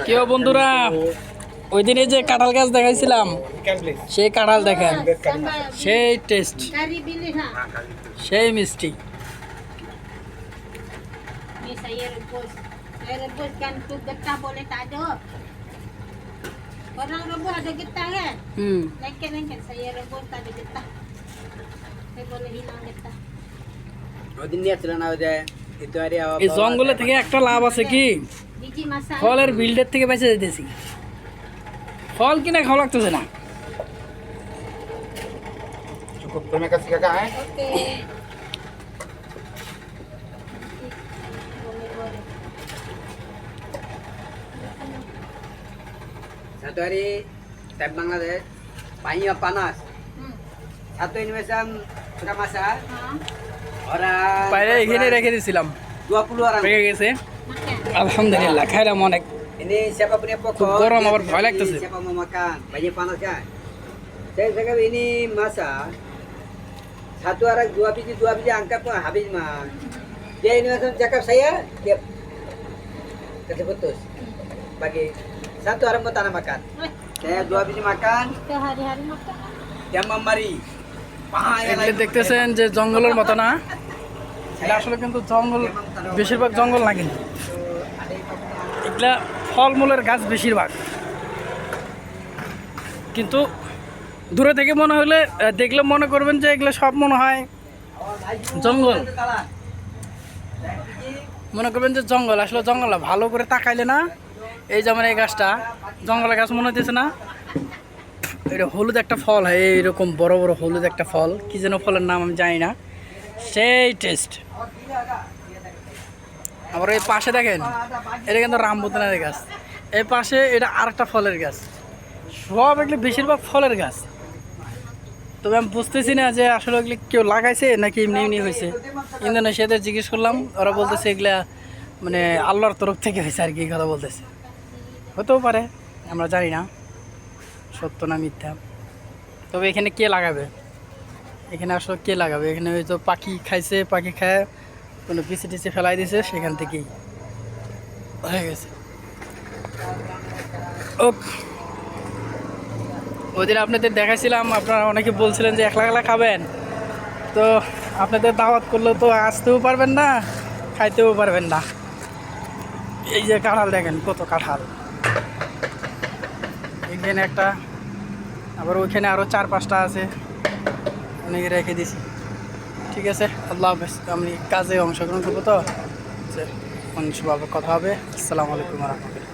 কেউ বন্ধুরা ওই দিনে যে কাঁঠাল গাছ দেখাইছিলাম সেই কাঁঠাল দেখেন, সেই টেস্ট, সেই মিষ্টি। Orang rebus ada getah kan? Lengket-lengket saya rebus tak ada getah. Saya boleh hilang getah. ওদিন নিয়েছিলেন না ওই যে ইতুয়ারি এই জঙ্গলে থেকে একটা লাভ আছে কি, Biji masak. ফলের বিল্ডের থেকে বেঁচে যেতেছি। ফল কিনে খাওয়া লাগতেছে না। Cukup, terima kasih kakak Okey. Boleh. satu hari tab Bangladesh banyak panas. Satu investasi sudah masak Ha. orang বাইরে এখানে রেখে দিয়েছিলাম, 20 orang. পেকে গেছে Makan. আলহামদুলিল্লাহ, খাইলাম অনেক। Ini siapa punya pokok? Cukup gurau, dia abar beli, balik tuh sih. siapa mau makan? Banyak panas kan? Saya cakap ini masak. Satu orang dua biji angkat pun habis mah. Dia ini langsung cakap saya, dia kasih putus. Bagi satu orang mau tanah makan. Saya 2 biji makan, Kita hari-hari makan. dia memberi. এগুলো দেখতেছেন যে জঙ্গলের মতো না, এটা আসলে কিন্তু জঙ্গল, বেশিরভাগ জঙ্গল না, কিন্তু এগুলা ফলমূলের গাছ বেশিরভাগ। কিন্তু দূরে থেকে মনে হলে দেখলে মনে করবেন যে এগুলো সব মনে হয় জঙ্গল, মনে করবেন যে জঙ্গল, আসলে জঙ্গল না। ভালো করে তাকাইলে না, এই যেমন এই গাছটা জঙ্গলের গাছ মনে হইতেছে না, এটা হলুদ একটা ফল হয়, এইরকম বড় বড় হলুদ একটা ফল, কি যেন ফলের নাম আমি জানি না, সেই টেস্ট। আবার এই পাশে দেখেন, এটা কিন্তু রামবুতানের গাছ, এই পাশে এটা আরেকটা ফলের গাছ, সব এগুলো বেশিরভাগ ফলের গাছ। তবে আমি বুঝতেছি না যে আসলে এগুলো কেউ লাগাইছে নাকি এমনি এমনি হয়েছে। ইন্দোনেশিয়াতে জিজ্ঞেস করলাম, ওরা বলতেছে এগুলা মানে আল্লাহর তরফ থেকে হয়েছে আর কি, এই কথা বলতেছে। হতেও পারে, আমরা জানি না সত্য না মিথ্যা। তবে এখানে কে লাগাবে, এখানে আসলে কে লাগাবে, এখানে হয়তো পাখি খাইছে, পাখি খায় কোনো পিছে টিচে ফেলাই দিয়েছে, সেখান থেকেই হয়ে গেছে। ও ওদিন আপনাদের দেখাইছিলাম, আপনারা অনেকে বলছিলেন যে একলা একলা খাবেন, তো আপনাদের দাওয়াত করলেও তো আসতেও পারবেন না, খাইতেও পারবেন না। এই যে কাঁঠাল দেখেন, কত কাঁঠাল এখানে একটা, আবার ওইখানে আরও 4-5টা আছে, অনেকে রেখে দিছি। ঠিক আছে, আল্লাহ হাফেজ। আমি কাজে অংশগ্রহণ করবো, তো অন্য সব কথা হবে। আসসালামু আলাইকুম রহমতুল্লাহ।